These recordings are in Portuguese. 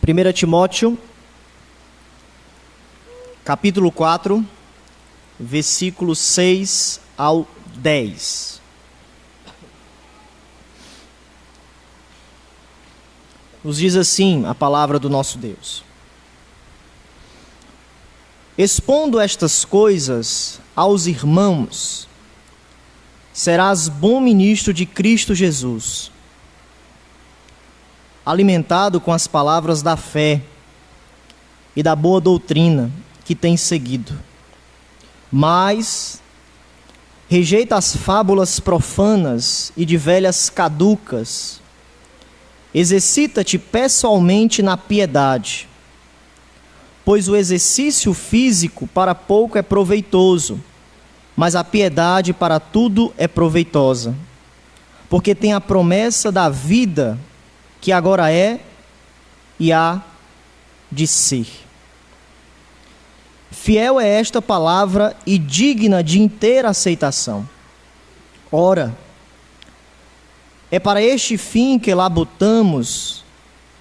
1 Timóteo, capítulo 4, versículos 6 ao 10. Nos diz assim a palavra do nosso Deus: expondo estas coisas aos irmãos, serás bom ministro de Cristo Jesus, alimentado com as palavras da fé e da boa doutrina que tens seguido. Mas rejeita as fábulas profanas e de velhas caducas. Exercita-te pessoalmente na piedade, pois o exercício físico para pouco é proveitoso, mas a piedade para tudo é proveitosa, porque tem a promessa da vida que agora é e há de ser. Fiel é esta palavra e digna de inteira aceitação. Ora, é para este fim que labutamos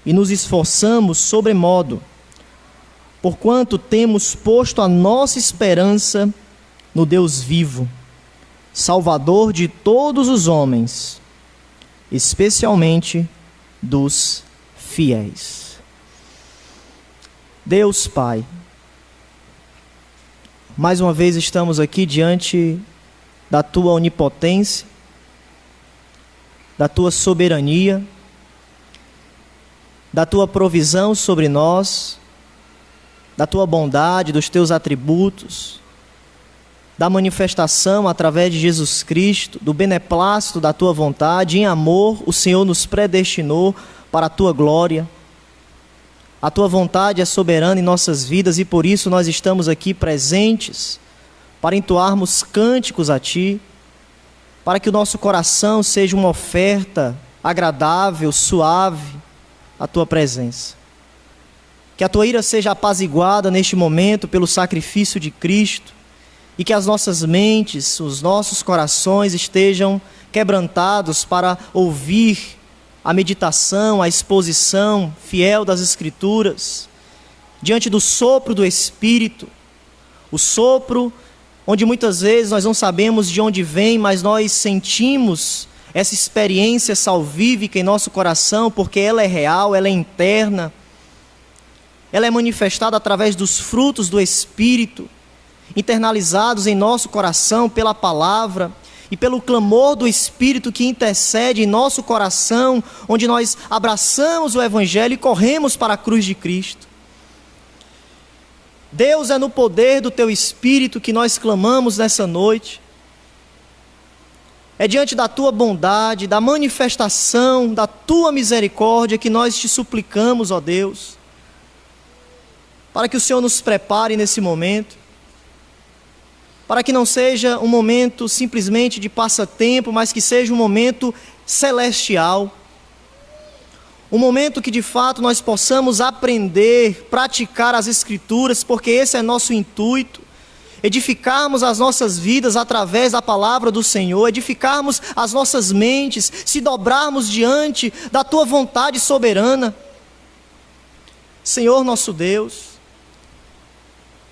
e nos esforçamos sobremodo, porquanto temos posto a nossa esperança no Deus vivo, Salvador de todos os homens, especialmente dos fiéis. Deus Pai, mais uma vez estamos aqui diante da Tua onipotência, da Tua soberania, da Tua provisão sobre nós, da Tua bondade, dos Teus atributos, da manifestação através de Jesus Cristo, do beneplácito da Tua vontade. Em amor, o Senhor nos predestinou para a Tua glória. A Tua vontade é soberana em nossas vidas e por isso nós estamos aqui presentes para entoarmos cânticos a Ti, para que o nosso coração seja uma oferta agradável, suave à Tua presença. Que a Tua ira seja apaziguada neste momento pelo sacrifício de Cristo e que as nossas mentes, os nossos corações estejam quebrantados para ouvir a meditação, a exposição fiel das Escrituras, diante do sopro do Espírito, o sopro onde muitas vezes nós não sabemos de onde vem, mas nós sentimos essa experiência salvífica em nosso coração, porque ela é real, ela é interna, ela é manifestada através dos frutos do Espírito, internalizados em nosso coração pela palavra e pelo clamor do Espírito que intercede em nosso coração, onde nós abraçamos o Evangelho e corremos para a cruz de Cristo. Deus, é no poder do Teu Espírito que nós clamamos nessa noite. É diante da Tua bondade, da manifestação da Tua misericórdia que nós Te suplicamos, ó Deus, para que o Senhor nos prepare nesse momento, para que não seja um momento simplesmente de passatempo, mas que seja um momento celestial, um momento que de fato nós possamos aprender, praticar as Escrituras, porque esse é nosso intuito, edificarmos as nossas vidas através da palavra do Senhor, edificarmos as nossas mentes, se dobrarmos diante da Tua vontade soberana. Senhor nosso Deus,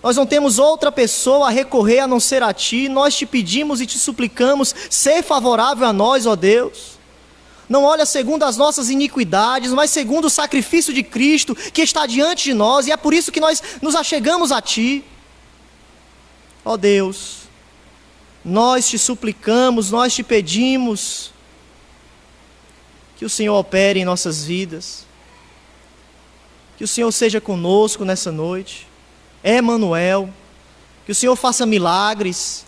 nós não temos outra pessoa a recorrer a não ser a Ti. Nós Te pedimos e Te suplicamos, ser favorável a nós, ó Deus. Não olha segundo as nossas iniquidades, mas segundo o sacrifício de Cristo que está diante de nós, e é por isso que nós nos achegamos a Ti. Ó Deus, nós Te suplicamos, nós Te pedimos que o Senhor opere em nossas vidas, que o Senhor seja conosco nessa noite. Emanuel, que o Senhor faça milagres,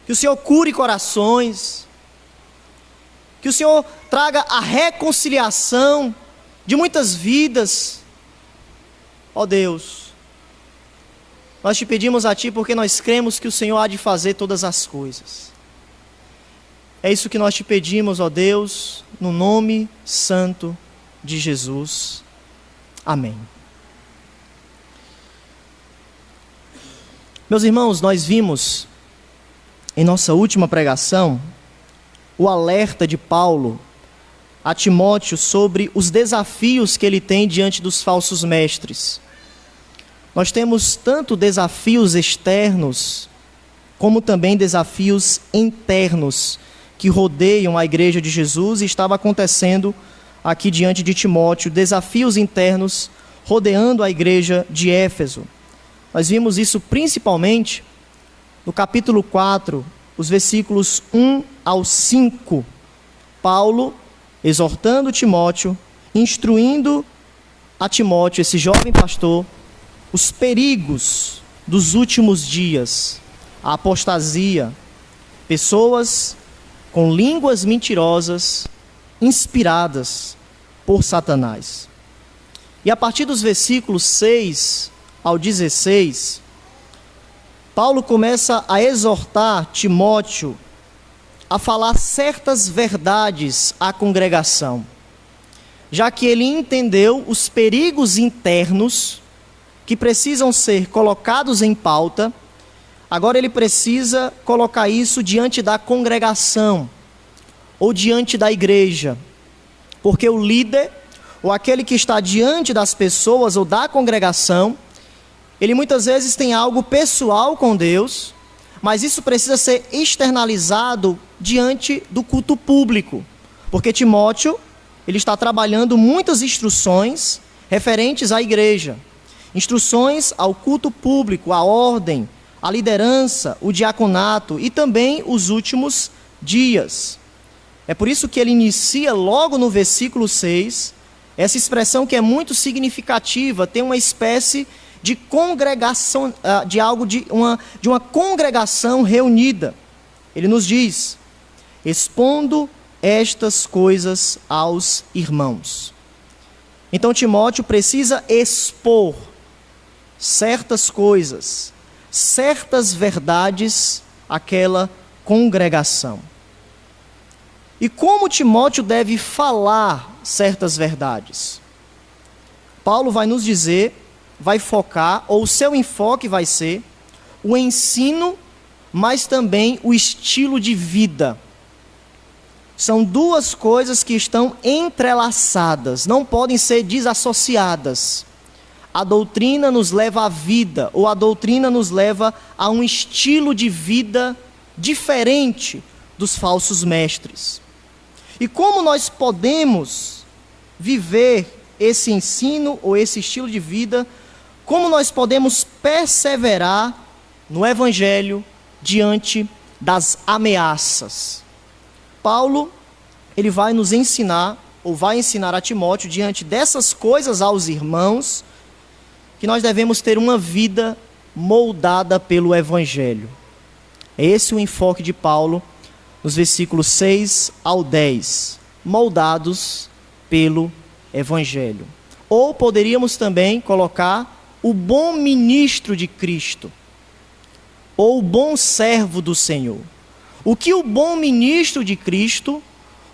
que o Senhor cure corações, que o Senhor traga a reconciliação de muitas vidas. Ó Deus, nós Te pedimos a Ti porque nós cremos que o Senhor há de fazer todas as coisas. É isso que nós Te pedimos, ó Deus, no nome santo de Jesus. Amém. Meus irmãos, nós vimos em nossa última pregação o alerta de Paulo a Timóteo sobre os desafios que ele tem diante dos falsos mestres. Nós temos tanto desafios externos, como também desafios internos que rodeiam a igreja de Jesus, e estava acontecendo aqui diante de Timóteo, desafios internos rodeando a igreja de Éfeso. Nós vimos isso principalmente no capítulo 4, os versículos 1 ao 5. Paulo exortando Timóteo, instruindo a Timóteo, esse jovem pastor, os perigos dos últimos dias, a apostasia, pessoas com línguas mentirosas, inspiradas por Satanás. E a partir dos versículos 6 ao 16, Paulo começa a exortar Timóteo a falar certas verdades à congregação, já que ele entendeu os perigos internos que precisam ser colocados em pauta. Agora ele precisa colocar isso diante da congregação ou diante da igreja, porque o líder, ou aquele que está diante das pessoas ou da congregação, ele muitas vezes tem algo pessoal com Deus, mas isso precisa ser externalizado diante do culto público, porque Timóteo, ele está trabalhando muitas instruções referentes à igreja, instruções ao culto público, à ordem, à liderança, o diaconato e também os últimos dias. É por isso que ele inicia logo no versículo 6, essa expressão que é muito significativa, tem uma espécie de congregação, de uma congregação reunida. Ele nos diz: expondo estas coisas aos irmãos. Então Timóteo precisa expor certas coisas, certas verdades àquela congregação. E como Timóteo deve falar certas verdades? Paulo vai nos dizer, vai focar, ou o seu enfoque vai ser o ensino, mas também o estilo de vida. São duas coisas que estão entrelaçadas, não podem ser desassociadas. A doutrina nos leva à vida, ou a doutrina nos leva a um estilo de vida diferente dos falsos mestres. E como nós podemos viver esse ensino ou esse estilo de vida? Como nós podemos perseverar no Evangelho diante das ameaças? Paulo, ele vai nos ensinar, ou vai ensinar a Timóteo, diante dessas coisas aos irmãos, que nós devemos ter uma vida moldada pelo Evangelho. É esse o enfoque de Paulo nos versículos 6 ao 10, moldados pelo Evangelho. Ou poderíamos também colocar o bom ministro de Cristo, ou o bom servo do Senhor. O que o bom ministro de Cristo,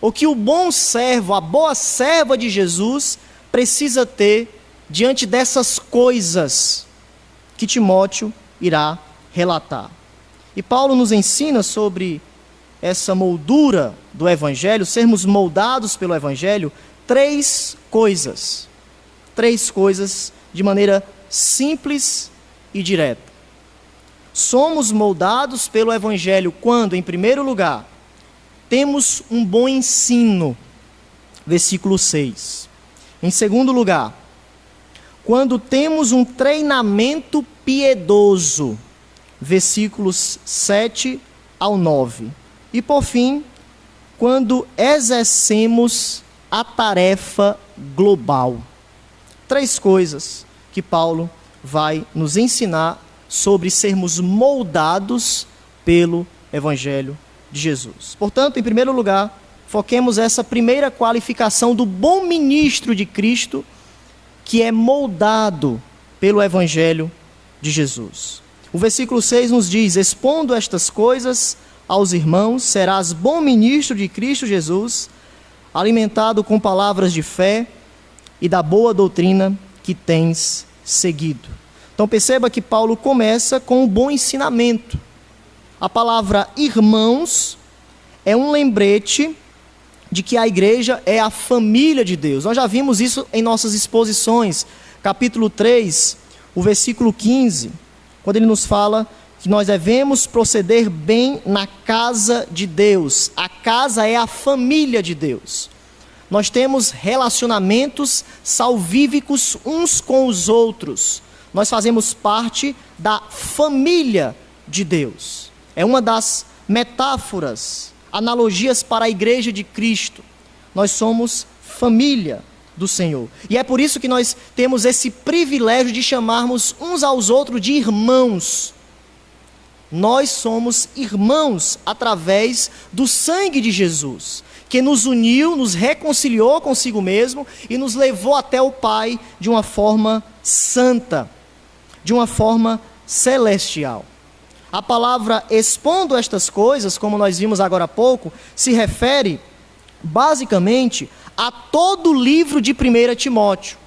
o que o bom servo, a boa serva de Jesus, precisa ter diante dessas coisas que Timóteo irá relatar. E Paulo nos ensina sobre essa moldura do Evangelho, sermos moldados pelo Evangelho, três coisas de maneira simples e direta. Somos moldados pelo Evangelho quando, em primeiro lugar, temos um bom ensino, versículo 6. Em segundo lugar, quando temos um treinamento piedoso, versículos 7 ao 9. E por fim, quando exercemos a tarefa global. Três coisas que Paulo vai nos ensinar sobre sermos moldados pelo Evangelho de Jesus. Portanto, em primeiro lugar, foquemos essa primeira qualificação do bom ministro de Cristo, que é moldado pelo Evangelho de Jesus. O versículo 6 nos diz: expondo estas coisas aos irmãos, serás bom ministro de Cristo Jesus, alimentado com palavras de fé e da boa doutrina que tens seguido. Então perceba que Paulo começa com um bom ensinamento. A palavra irmãos é um lembrete de que a igreja é a família de Deus. Nós já vimos isso em nossas exposições, capítulo 3, o versículo 15, quando ele nos fala que nós devemos proceder bem na casa de Deus. A casa é a família de Deus. Nós temos relacionamentos salvíficos uns com os outros. Nós fazemos parte da família de Deus. É uma das metáforas, analogias para a igreja de Cristo. Nós somos família do Senhor. E é por isso que nós temos esse privilégio de chamarmos uns aos outros de irmãos. Nós somos irmãos através do sangue de Jesus, que nos uniu, nos reconciliou consigo mesmo e nos levou até o Pai de uma forma santa, de uma forma celestial. A palavra expondo estas coisas, como nós vimos agora há pouco, se refere basicamente a todo o livro de 1 Timóteo.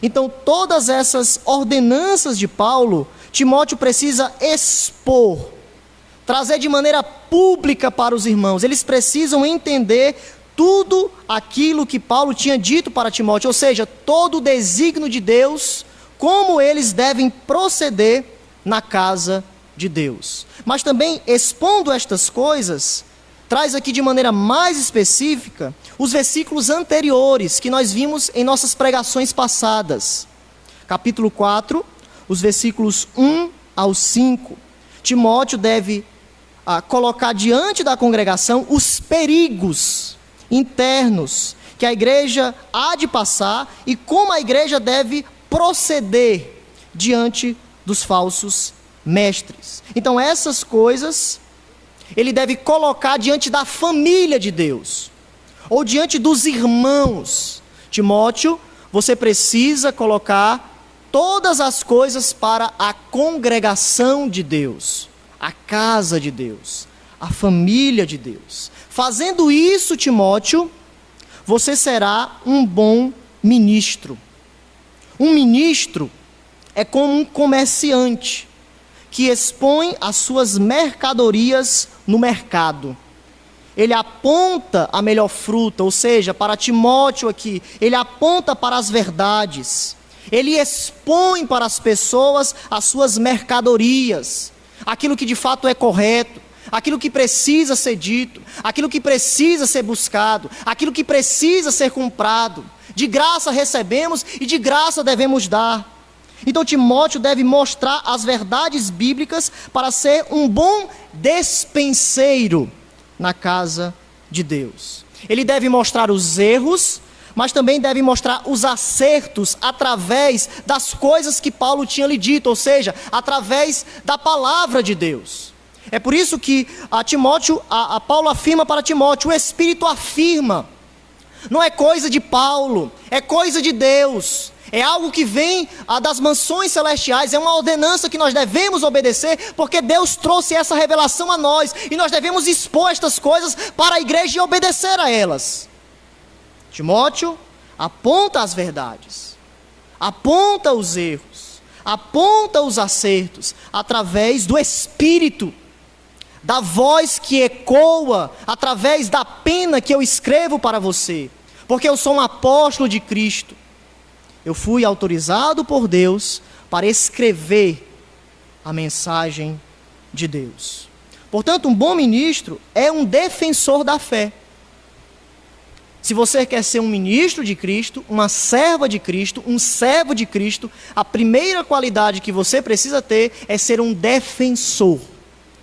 Então, todas essas ordenanças de Paulo, Timóteo precisa expor, trazer de maneira pública para os irmãos. Eles precisam entender tudo aquilo que Paulo tinha dito para Timóteo, ou seja, todo o desígnio de Deus, como eles devem proceder na casa de Deus. Mas também, expondo estas coisas, traz aqui de maneira mais específica os versículos anteriores que nós vimos em nossas pregações passadas. Capítulo 4, os versículos 1 ao 5. Timóteo deve colocar diante da congregação os perigos internos que a igreja há de passar e como a igreja deve proceder diante dos falsos mestres. Então, essas coisas ele deve colocar diante da família de Deus, ou diante dos irmãos. Timóteo, você precisa colocar todas as coisas para a congregação de Deus, a casa de Deus, a família de Deus. Fazendo isso, Timóteo, você será um bom ministro. Um ministro é como um comerciante que expõe as suas mercadorias no mercado. Ele aponta a melhor fruta, ou seja, para Timóteo aqui, ele aponta para as verdades. Ele expõe para as pessoas as suas mercadorias, aquilo que de fato é correto, aquilo que precisa ser dito, aquilo que precisa ser buscado, aquilo que precisa ser comprado. De graça recebemos e de graça devemos dar. Então Timóteo deve mostrar as verdades bíblicas para ser um bom despenseiro na casa de Deus. Ele deve mostrar os erros, mas também deve mostrar os acertos através das coisas que Paulo tinha lhe dito, ou seja, através da palavra de Deus. É por isso que Paulo afirma para Timóteo, o Espírito afirma. Não é coisa de Paulo, é coisa de Deus. É algo que vem das mansões celestiais, é uma ordenança que nós devemos obedecer, porque Deus trouxe essa revelação a nós, e nós devemos expor estas coisas para a igreja e obedecer a elas. Timóteo aponta as verdades, aponta os erros, aponta os acertos, através do Espírito, da voz que ecoa, através da pena que eu escrevo para você, porque eu sou um apóstolo de Cristo. Eu fui autorizado por Deus para escrever a mensagem de Deus. Portanto, um bom ministro é um defensor da fé. Se você quer ser um ministro de Cristo, uma serva de Cristo, um servo de Cristo, a primeira qualidade que você precisa ter é ser um defensor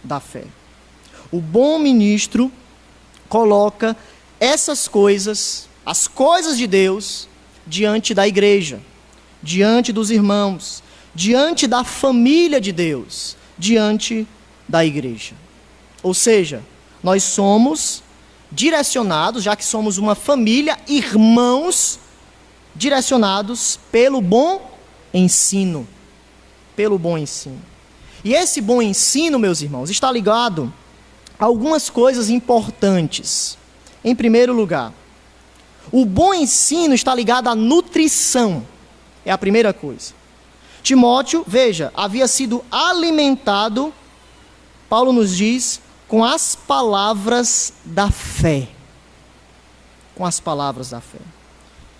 da fé. O bom ministro coloca essas coisas, as coisas de Deus, diante da igreja, diante dos irmãos, diante da família de Deus, diante da igreja. Ou seja, nós somos direcionados, já que somos uma família, irmãos, direcionados pelo bom ensino. Pelo bom ensino. E esse bom ensino, meus irmãos, está ligado a algumas coisas importantes. Em primeiro lugar, o bom ensino está ligado à nutrição. É a primeira coisa. Timóteo, veja, havia sido alimentado, Paulo nos diz, com as palavras da fé. com as palavras da fé.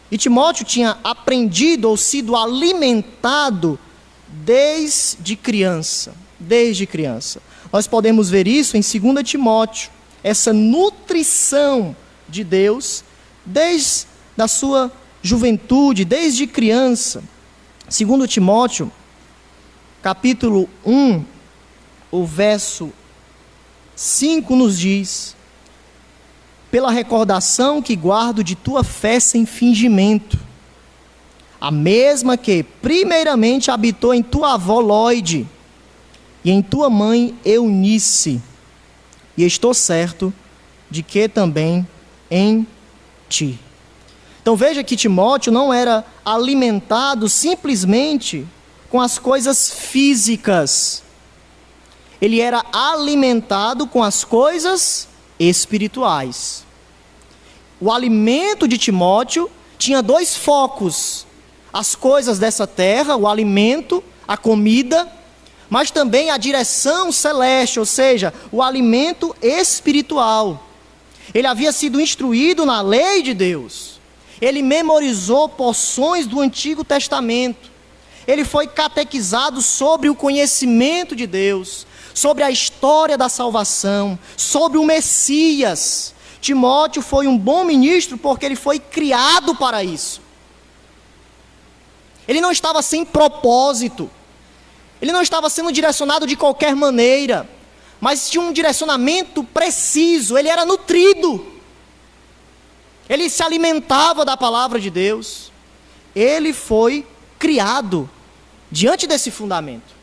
E Timóteo tinha aprendido ou sido alimentado desde criança. Desde criança. Nós podemos ver isso em 2 Timóteo. Essa nutrição de Deus desde a sua juventude, desde criança. 2 Timóteo, capítulo 1, o verso 5 nos diz: pela recordação que guardo de tua fé sem fingimento, a mesma que primeiramente habitou em tua avó Lóide e em tua mãe Eunice, e estou certo de que também em ti. Então veja que Timóteo não era alimentado simplesmente com as coisas físicas. Ele era alimentado com as coisas espirituais. O alimento de Timóteo tinha 2 focos: as coisas dessa terra, o alimento, a comida, mas também a direção celeste, ou seja, o alimento espiritual. Ele havia sido instruído na lei de Deus. Ele memorizou porções do Antigo Testamento. Ele foi catequizado sobre o conhecimento de Deus, sobre a história da salvação, sobre o Messias. Timóteo foi um bom ministro porque ele foi criado para isso. Ele não estava sem propósito. Ele não estava sendo direcionado de qualquer maneira, mas tinha um direcionamento preciso. Ele era nutrido. Ele se alimentava da palavra de Deus. Ele foi criado diante desse fundamento.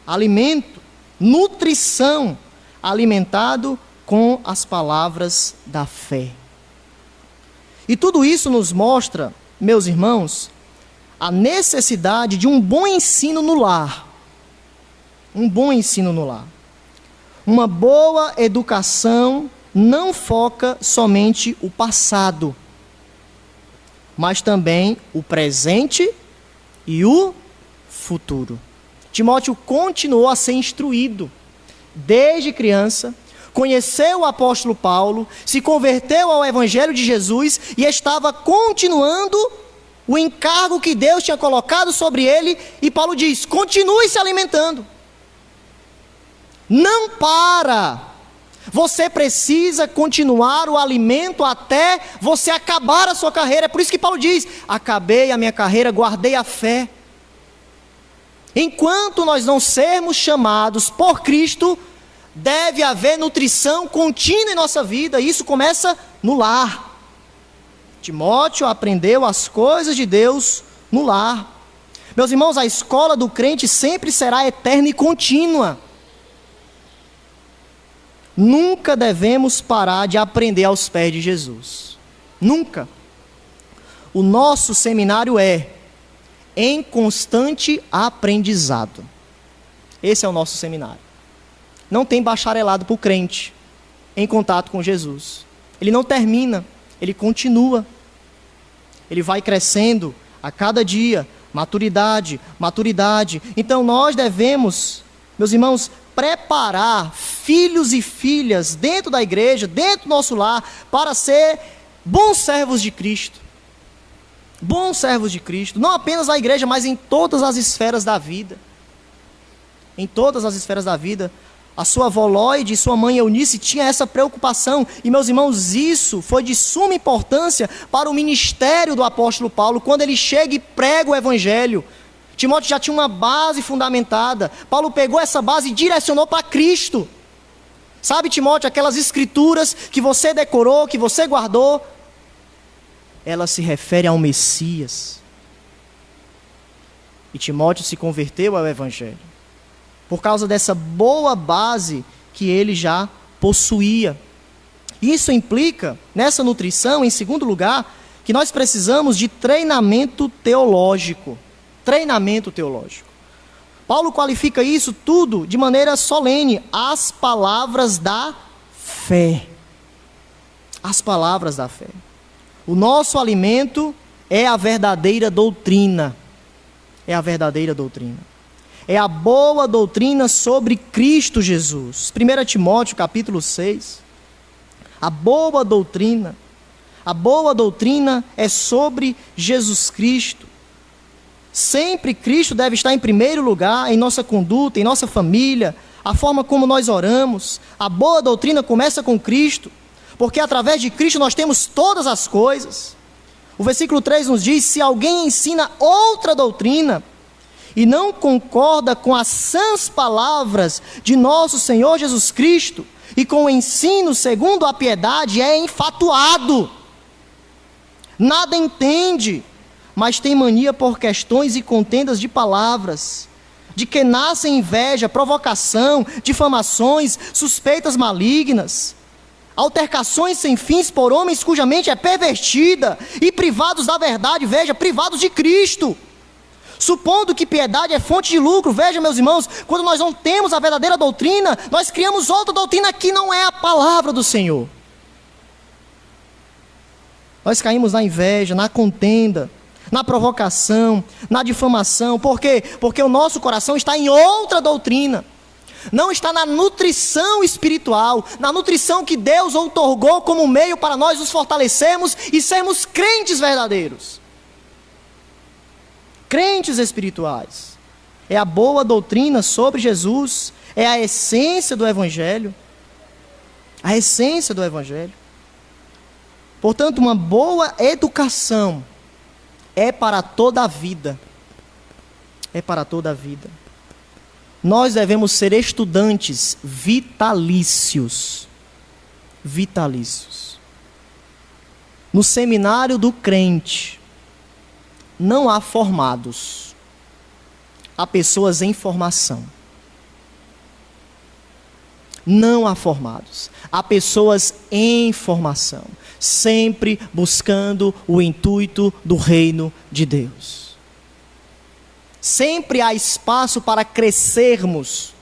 Alimento, nutrição, alimentado com as palavras da fé. E tudo isso nos mostra, meus irmãos, a necessidade de um bom ensino no lar. Um bom ensino no lar. Uma boa educação não foca somente o passado, mas também o presente e o futuro. Timóteo continuou a ser instruído desde criança, conheceu o apóstolo Paulo, se converteu ao Evangelho de Jesus e estava continuando o encargo que Deus tinha colocado sobre ele. E Paulo diz: continue se alimentando. Não para. Você precisa continuar o alimento até você acabar a sua carreira. É por isso que Paulo diz: acabei a minha carreira, guardei a fé. Enquanto nós não sermos chamados por Cristo, deve haver nutrição contínua em nossa vida. E isso começa no lar. Timóteo aprendeu as coisas de Deus no lar. Meus irmãos, a escola do crente sempre será eterna e contínua. Nunca devemos parar de aprender aos pés de Jesus. Nunca. O nosso seminário é em constante aprendizado. Esse é o nosso seminário. Não tem bacharelado para o crente em contato com Jesus. Ele não termina, ele continua. Ele vai crescendo a cada dia, maturidade, maturidade. Então nós devemos, meus irmãos, preparar filhos e filhas dentro da igreja, dentro do nosso lar, para ser bons servos de Cristo. Bons servos de Cristo, não apenas na igreja, mas em todas as esferas da vida. Em todas as esferas da vida. A sua avó Lóide e sua mãe Eunice tinham essa preocupação. E, meus irmãos, isso foi de suma importância para o ministério do apóstolo Paulo, quando ele chega e prega o evangelho. Timóteo já tinha uma base fundamentada. Paulo pegou essa base e direcionou para Cristo. Sabe, Timóteo, aquelas escrituras que você decorou, que você guardou, ela se refere ao Messias. E Timóteo se converteu ao evangelho por causa dessa boa base que ele já possuía. Isso implica, nessa nutrição, em segundo lugar, que nós precisamos de treinamento teológico. Treinamento teológico. Paulo qualifica isso tudo de maneira solene: as palavras da fé. As palavras da fé. O nosso alimento é a verdadeira doutrina. É a verdadeira doutrina. É a boa doutrina sobre Cristo Jesus. 1 Timóteo capítulo 6. A boa doutrina. A boa doutrina é sobre Jesus Cristo. Sempre Cristo deve estar em primeiro lugar em nossa conduta, em nossa família, a forma como nós oramos. A boa doutrina começa com Cristo, porque através de Cristo nós temos todas as coisas. O versículo 3 nos diz: se alguém ensina outra doutrina e não concorda com as sãs palavras de nosso Senhor Jesus Cristo e com o ensino segundo a piedade, é enfatuado, nada entende, mas tem mania por questões e contendas de palavras, de que nascem inveja, provocação, difamações, suspeitas malignas, altercações sem fins por homens cuja mente é pervertida, e privados da verdade, veja, privados de Cristo. Supondo que piedade é fonte de lucro, veja, meus irmãos, quando nós não temos a verdadeira doutrina, nós criamos outra doutrina que não é a palavra do Senhor. Nós caímos na inveja, na contenda, na provocação, na difamação. Por quê? Porque o nosso coração está em outra doutrina. Não está na nutrição espiritual, na nutrição que Deus outorgou como meio para nós nos fortalecermos e sermos crentes verdadeiros. Crentes espirituais. É a boa doutrina sobre Jesus, é a essência do Evangelho. A essência do Evangelho. Portanto, uma boa educação é para toda a vida. É para toda a vida. Nós devemos ser estudantes vitalícios. Vitalícios. No seminário do crente, não há formados. Há pessoas em formação. Não há formados. Há pessoas em formação. Sempre buscando o intuito do reino de Deus. Sempre há espaço para crescermos,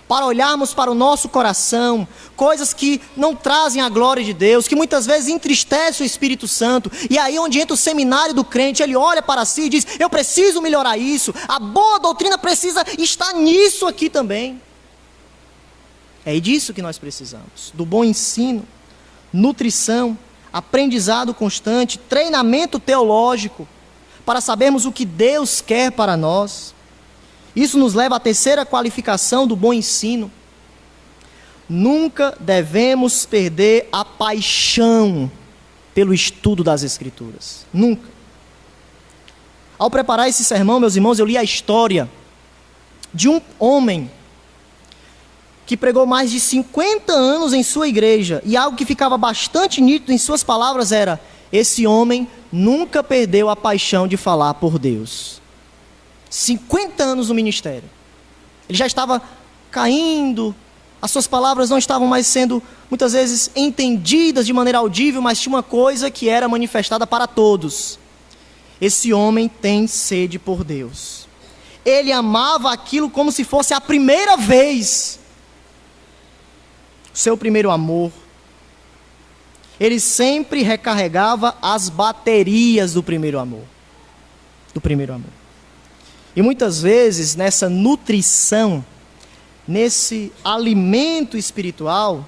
para olharmos para o nosso coração, coisas que não trazem a glória de Deus, que muitas vezes entristecem o Espírito Santo, e aí onde entra o seminário do crente, ele olha para si e diz: eu preciso melhorar isso, a boa doutrina precisa estar nisso aqui também. É disso que nós precisamos, do bom ensino, nutrição, aprendizado constante, treinamento teológico, para sabermos o que Deus quer para nós. Isso nos leva à terceira qualificação do bom ensino. Nunca devemos perder a paixão pelo estudo das Escrituras. Nunca. Ao preparar esse sermão, meus irmãos, eu li a história de um homem que pregou mais de 50 anos em sua igreja, e algo que ficava bastante nítido em suas palavras era: esse homem nunca perdeu a paixão de falar por Deus. 50 anos no ministério. Ele já estava caindo, as suas palavras não estavam mais sendo, muitas vezes, entendidas de maneira audível, mas tinha uma coisa que era manifestada para todos: esse homem tem sede por Deus. Ele amava aquilo como se fosse a primeira vez. Seu primeiro amor. Ele sempre recarregava as baterias do primeiro amor. Do primeiro amor. E muitas vezes, nessa nutrição, nesse alimento espiritual,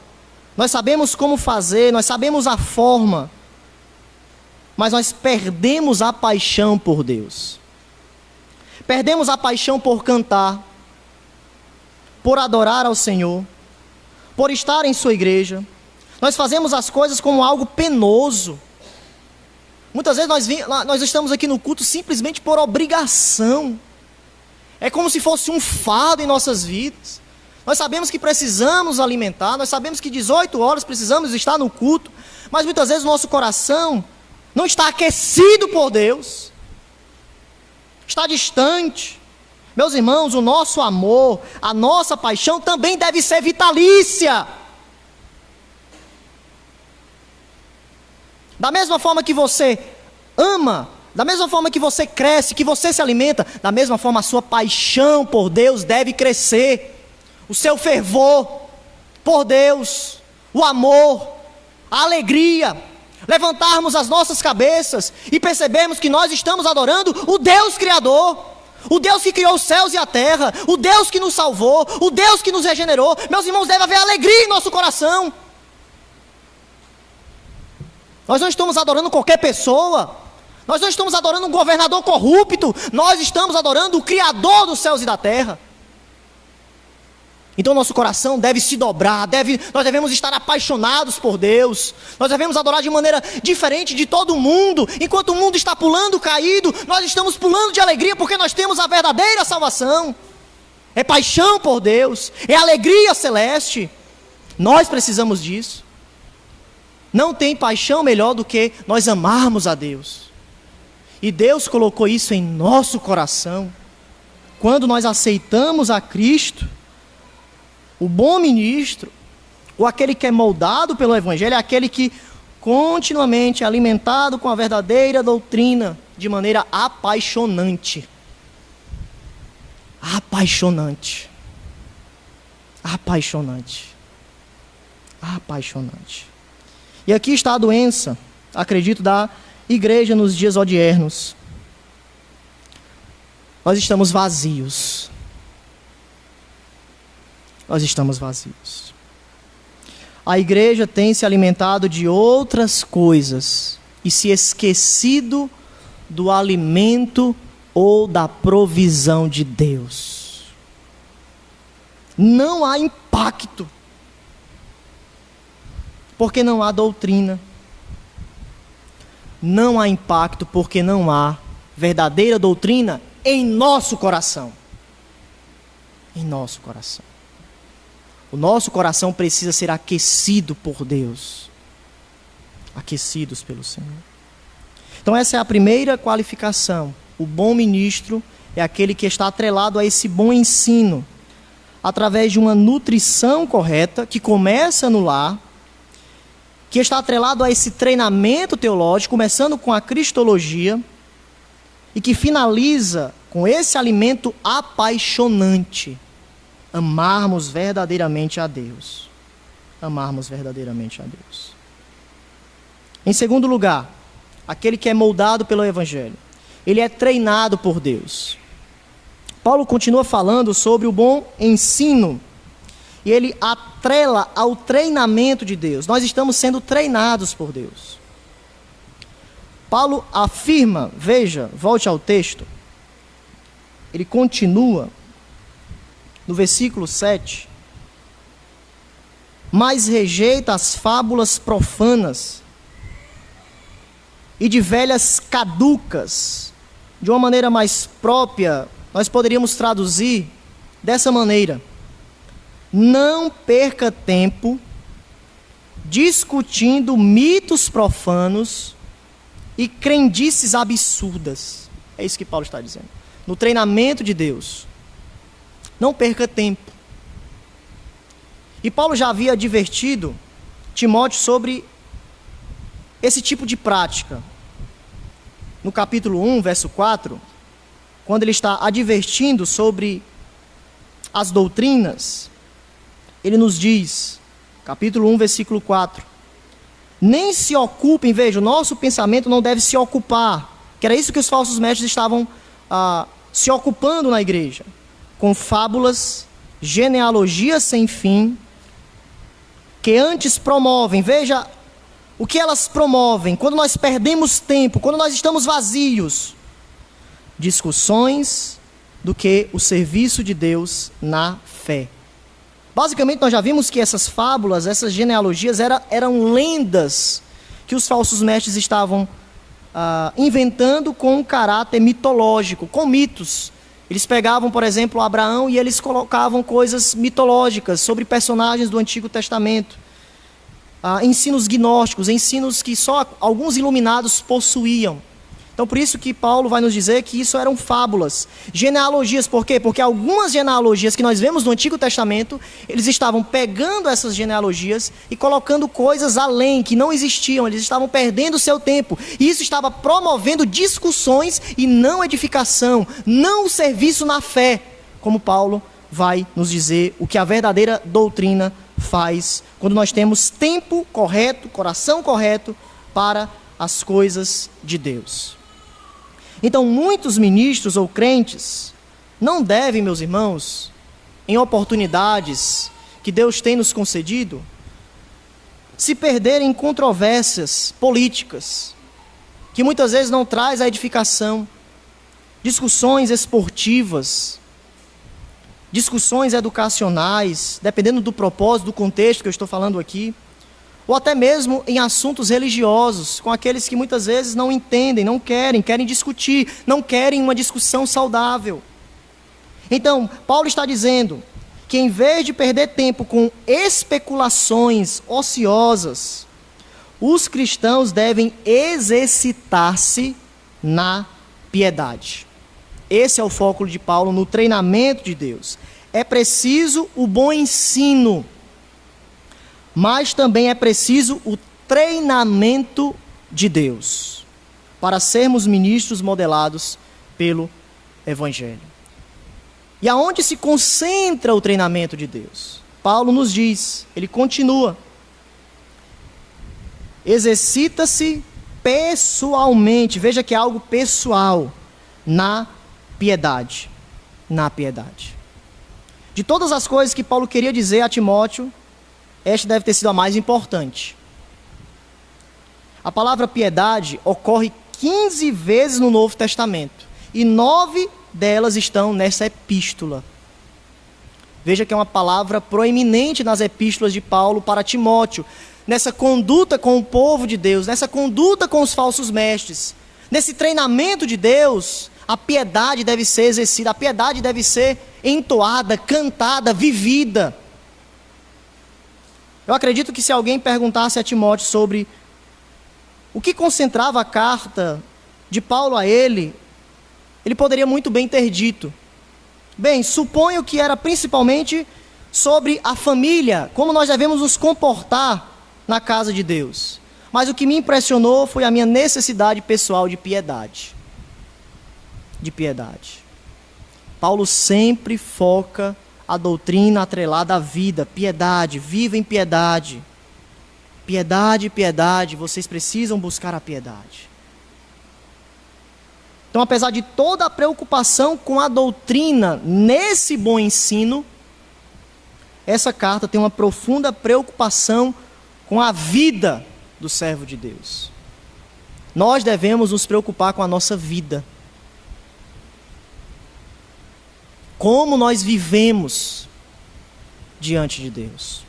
nós sabemos como fazer, nós sabemos a forma, mas nós perdemos a paixão por Deus. Perdemos a paixão por cantar, por adorar ao Senhor, por estar em sua igreja. Nós fazemos as coisas como algo penoso. Muitas vezes nós estamos aqui no culto simplesmente por obrigação. É como se fosse um fardo em nossas vidas. Nós sabemos que precisamos alimentar, nós sabemos que 18 horas precisamos estar no culto, mas muitas vezes o nosso coração não está aquecido por Deus. Está distante. Meus irmãos, o nosso amor, a nossa paixão também deve ser vitalícia. Da mesma forma que você ama, da mesma forma que você cresce, que você se alimenta, da mesma forma a sua paixão por Deus deve crescer. O seu fervor por Deus, o amor, a alegria, levantarmos as nossas cabeças e percebermos que nós estamos adorando o Deus Criador. O Deus que criou os céus e a terra, o Deus que nos salvou, o Deus que nos regenerou. Meus irmãos, deve haver alegria em nosso coração. Nós não estamos adorando qualquer pessoa. Nós não estamos adorando um governador corrupto. Nós estamos adorando o Criador dos céus e da terra. Então nosso coração deve se dobrar, nós devemos estar apaixonados por Deus. Nós devemos adorar de maneira diferente de todo mundo. Enquanto o mundo está pulando caído, nós estamos pulando de alegria porque nós temos a verdadeira salvação. É paixão por Deus, é alegria celeste. Nós precisamos disso. Não tem paixão melhor do que nós amarmos a Deus. E Deus colocou isso em nosso coração. Quando nós aceitamos a Cristo, o bom ministro, ou aquele que é moldado pelo Evangelho, é aquele que continuamente é alimentado com a verdadeira doutrina, de maneira apaixonante. Apaixonante. Apaixonante. Apaixonante. E aqui está a doença, acredito, da igreja nos dias odiernos. Nós estamos vazios. Nós estamos vazios. A igreja tem se alimentado de outras coisas e se esquecido do alimento ou da provisão de Deus. Não há impacto, porque não há doutrina. Não há impacto, porque não há verdadeira doutrina em nosso coração. Em nosso coração. O nosso coração precisa ser aquecido por Deus. Aquecidos pelo Senhor. Então essa é a primeira qualificação. O bom ministro é aquele que está atrelado a esse bom ensino, através de uma nutrição correta, que começa no lar, que está atrelado a esse treinamento teológico, começando com a cristologia, e que finaliza com esse alimento apaixonante. Amarmos verdadeiramente a Deus. Amarmos verdadeiramente a Deus. Em segundo lugar, aquele que é moldado pelo Evangelho. Ele é treinado por Deus. Paulo continua falando sobre o bom ensino. E ele atrela ao treinamento de Deus. Nós estamos sendo treinados por Deus. Paulo afirma, veja, volte ao texto. Ele continua no versículo 7, mas rejeita as fábulas profanas e de velhas caducas. De uma maneira mais própria, nós poderíamos traduzir dessa maneira: não perca tempo discutindo mitos profanos e crendices absurdas. É isso que Paulo está dizendo. No treinamento de Deus, não perca tempo. E Paulo já havia advertido Timóteo sobre esse tipo de prática. No capítulo 1, verso 4, quando ele está advertindo sobre as doutrinas, ele nos diz, capítulo 1, versículo 4, nem se ocupem, veja, o nosso pensamento não deve se ocupar, que era isso que os falsos mestres estavam se ocupando na igreja, com fábulas, genealogias sem fim, que antes promovem, veja o que elas promovem, quando nós perdemos tempo, quando nós estamos vazios, discussões do que o serviço de Deus na fé. Basicamente nós já vimos que essas fábulas, essas genealogias eram lendas que os falsos mestres estavam inventando com um caráter mitológico, com mitos. Eles pegavam, por exemplo, Abraão e eles colocavam coisas mitológicas sobre personagens do Antigo Testamento. Ensinos gnósticos, ensinos que só alguns iluminados possuíam. Então, por isso que Paulo vai nos dizer que isso eram fábulas. Genealogias, por quê? Porque algumas genealogias que nós vemos no Antigo Testamento, eles estavam pegando essas genealogias e colocando coisas além, que não existiam. Eles estavam perdendo o seu tempo. E isso estava promovendo discussões e não edificação, não o serviço na fé, como Paulo vai nos dizer o que a verdadeira doutrina faz quando nós temos tempo correto, coração correto para as coisas de Deus. Então, muitos ministros ou crentes não devem, meus irmãos, em oportunidades que Deus tem nos concedido, se perder em controvérsias políticas, que muitas vezes não traz a edificação, discussões esportivas, discussões educacionais, dependendo do propósito, do contexto que eu estou falando aqui, ou até mesmo em assuntos religiosos, com aqueles que muitas vezes não entendem, não querem discutir, não querem uma discussão saudável. Então, Paulo está dizendo que em vez de perder tempo com especulações ociosas, os cristãos devem exercitar-se na piedade. Esse é o foco de Paulo no treinamento de Deus. É preciso o bom ensino, mas também é preciso o treinamento de Deus, para sermos ministros modelados pelo Evangelho. E aonde se concentra o treinamento de Deus? Paulo nos diz, ele continua: exercita-se pessoalmente, veja que é algo pessoal, na piedade. Na piedade. De todas as coisas que Paulo queria dizer a Timóteo, esta deve ter sido a mais importante. A palavra piedade ocorre 15 vezes no Novo Testamento, e 9 delas estão nessa epístola. Veja que é uma palavra proeminente nas epístolas de Paulo para Timóteo, nessa conduta com o povo de Deus, nessa conduta com os falsos mestres, nesse treinamento de Deus. A piedade deve ser exercida, a piedade deve ser entoada, cantada, vivida. Eu acredito que se alguém perguntasse a Timóteo sobre o que concentrava a carta de Paulo a ele poderia muito bem ter dito: bem, suponho que era principalmente sobre a família, como nós devemos nos comportar na casa de Deus. Mas o que me impressionou foi a minha necessidade pessoal de piedade. De piedade. Paulo sempre foca a doutrina atrelada à vida, piedade, viva em piedade. Piedade, piedade, vocês precisam buscar a piedade. Então, apesar de toda a preocupação com a doutrina nesse bom ensino, essa carta tem uma profunda preocupação com a vida do servo de Deus. Nós devemos nos preocupar com a nossa vida. Como nós vivemos diante de Deus.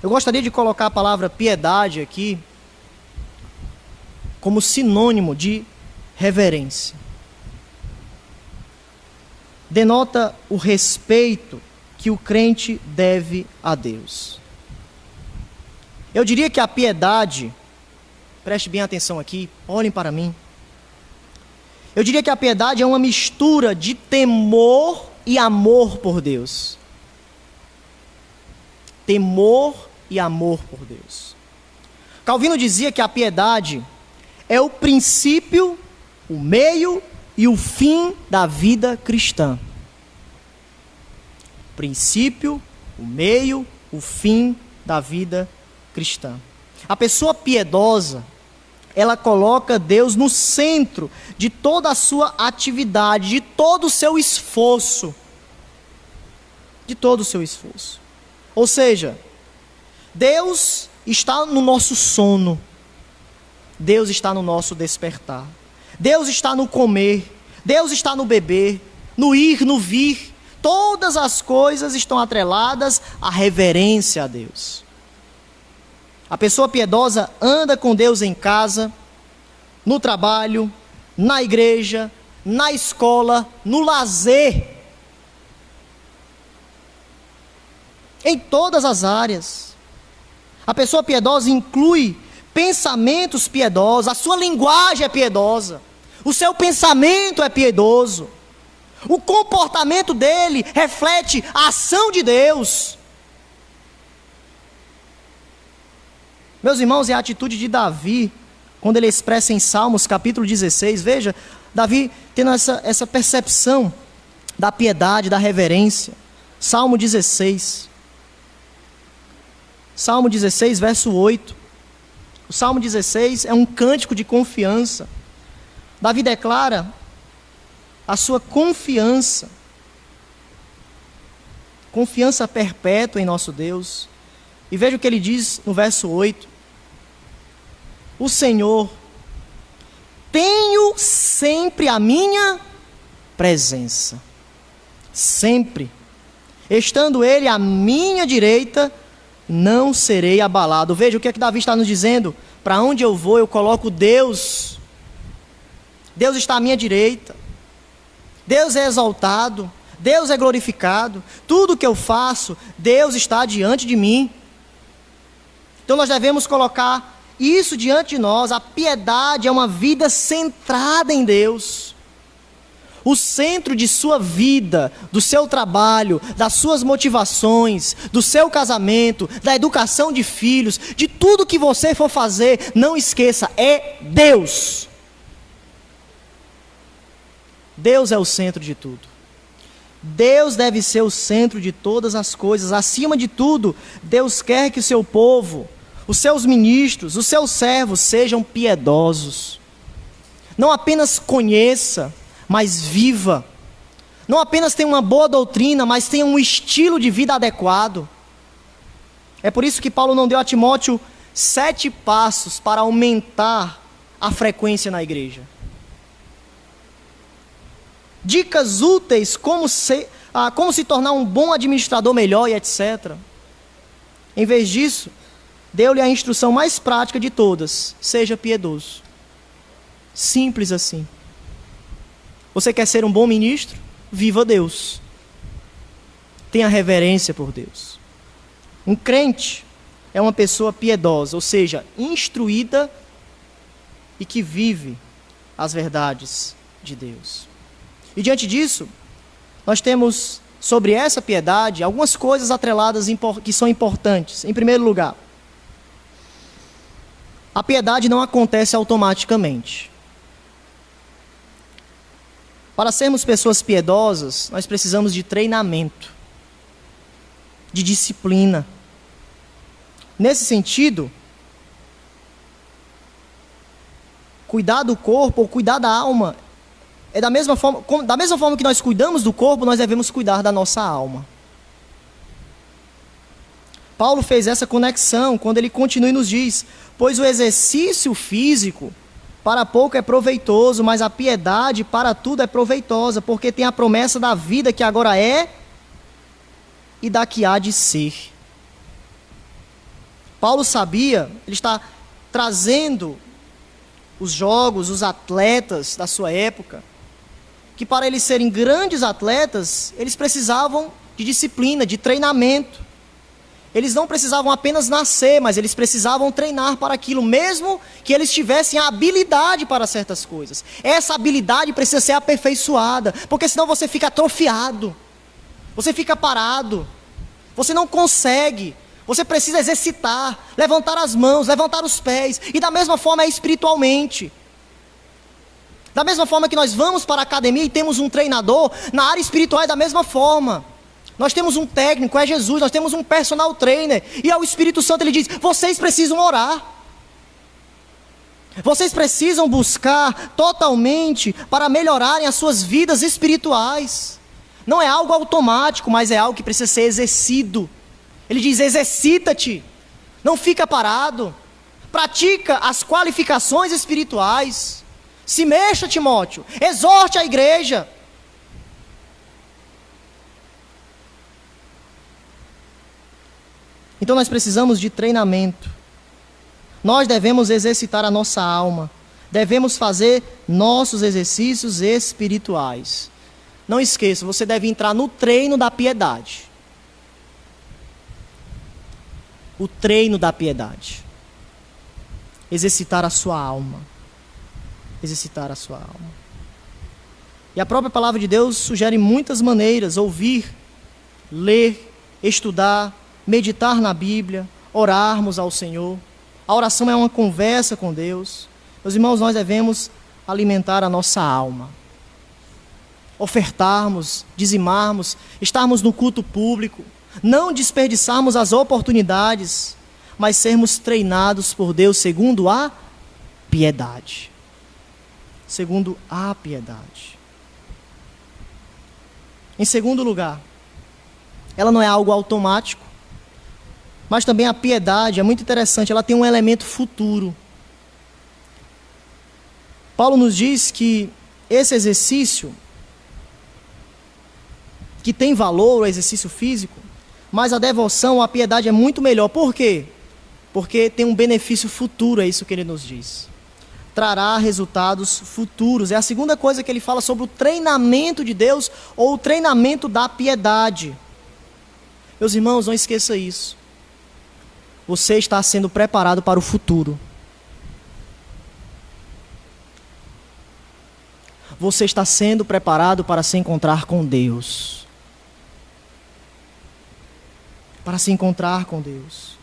Eu gostaria de colocar a palavra piedade aqui como sinônimo de reverência. Denota o respeito que o crente deve a Deus. Eu diria que a piedade, preste bem atenção aqui, olhem para mim. Eu diria que a piedade é uma mistura de temor e amor por Deus. Temor e amor por Deus. Calvino dizia que a piedade é o princípio, o meio e o fim da vida cristã. Princípio, o meio, o fim da vida cristã. A pessoa piedosa, ela coloca Deus no centro de toda a sua atividade, de todo o seu esforço. De todo o seu esforço. Ou seja, Deus está no nosso sono. Deus está no nosso despertar. Deus está no comer. Deus está no beber, no ir, no vir. Todas as coisas estão atreladas à reverência a Deus. A pessoa piedosa anda com Deus em casa, no trabalho, na igreja, na escola, no lazer. Em todas as áreas. A pessoa piedosa inclui pensamentos piedosos, a sua linguagem é piedosa, o seu pensamento é piedoso, o comportamento dele reflete a ação de Deus. Meus irmãos, é a atitude de Davi, quando ele expressa em Salmos capítulo 16, veja, Davi tendo essa percepção da piedade, da reverência. Salmo 16. Salmo 16, verso 8. O Salmo 16 é um cântico de confiança. Davi declara a sua confiança perpétua em nosso Deus. E veja o que ele diz no verso 8. O Senhor, tenho sempre a minha presença. Sempre. Estando ele à minha direita, não serei abalado. Veja o que é que Davi está nos dizendo. Para onde eu vou, eu coloco Deus. Deus está à minha direita. Deus é exaltado. Deus é glorificado. Tudo que eu faço, Deus está diante de mim. Então nós devemos colocar isso diante de nós. A piedade é uma vida centrada em Deus. O centro de sua vida, do seu trabalho, das suas motivações, do seu casamento, da educação de filhos, de tudo que você for fazer, não esqueça, é Deus. Deus é o centro de tudo. Deus deve ser o centro de todas as coisas. Acima de tudo, Deus quer que o seu povo, os seus ministros, os seus servos sejam piedosos. Não apenas conheça, mas viva. Não apenas tenha uma boa doutrina, mas tenha um estilo de vida adequado. É por isso que Paulo não deu a Timóteo 7 passos para aumentar a frequência na igreja. Dicas úteis como se tornar um bom administrador melhor e etc. Em vez disso, deu-lhe a instrução mais prática de todas: seja piedoso. Simples assim. Você quer ser um bom ministro? Viva Deus. Tenha reverência por Deus. Um crente é uma pessoa piedosa, ou seja, instruída e que vive as verdades de Deus. E diante disso, nós temos sobre essa piedade algumas coisas atreladas que são importantes. Em primeiro lugar, a piedade não acontece automaticamente. Para sermos pessoas piedosas, nós precisamos de treinamento, de disciplina. Nesse sentido, cuidar do corpo ou cuidar da alma é da mesma forma que nós cuidamos do corpo, nós devemos cuidar da nossa alma. Paulo fez essa conexão quando ele continua e nos diz: pois o exercício físico para pouco é proveitoso, mas a piedade para tudo é proveitosa, porque tem a promessa da vida que agora é e da que há de ser. Paulo sabia, ele está trazendo os jogos, os atletas da sua época, que para eles serem grandes atletas, eles precisavam de disciplina, de treinamento. Eles não precisavam apenas nascer, mas eles precisavam treinar para aquilo, mesmo que eles tivessem a habilidade para certas coisas. Essa habilidade precisa ser aperfeiçoada, porque senão você fica atrofiado, você fica parado, você não consegue. Você precisa exercitar, levantar as mãos, levantar os pés, e da mesma forma é espiritualmente. Da mesma forma que nós vamos para a academia e temos um treinador, na área espiritual é da mesma forma. Nós temos um técnico, é Jesus, nós temos um personal trainer, e ao Espírito Santo ele diz: vocês precisam orar. Vocês precisam buscar totalmente para melhorarem as suas vidas espirituais. Não é algo automático, mas é algo que precisa ser exercido. Ele diz: exercita-te, não fica parado, pratica as qualificações espirituais, se mexa, Timóteo, exorte a igreja. Então nós precisamos de treinamento. Nós devemos exercitar a nossa alma, devemos fazer nossos exercícios espirituais. Não esqueça, você deve entrar no treino da piedade. O treino da piedade. Exercitar a sua alma. Exercitar a sua alma. E a própria palavra de Deus sugere muitas maneiras: ouvir, ler, estudar, meditar na Bíblia, orarmos ao Senhor. A oração é uma conversa com Deus. Meus irmãos, nós devemos alimentar a nossa alma. Ofertarmos, dizimarmos, estarmos no culto público, não desperdiçarmos as oportunidades, mas sermos treinados por Deus segundo a piedade. Segundo a piedade. Em segundo lugar, ela não é algo automático. Mas também a piedade é muito interessante, ela tem um elemento futuro. Paulo nos diz que esse exercício, que tem valor, o exercício físico, mas a devoção, a piedade é muito melhor. Por quê? Porque tem um benefício futuro, é isso que ele nos diz. Trará resultados futuros. É a segunda coisa que ele fala sobre o treinamento de Deus ou o treinamento da piedade. Meus irmãos, não esqueça isso. Você está sendo preparado para o futuro. Você está sendo preparado para se encontrar com Deus. Para se encontrar com Deus.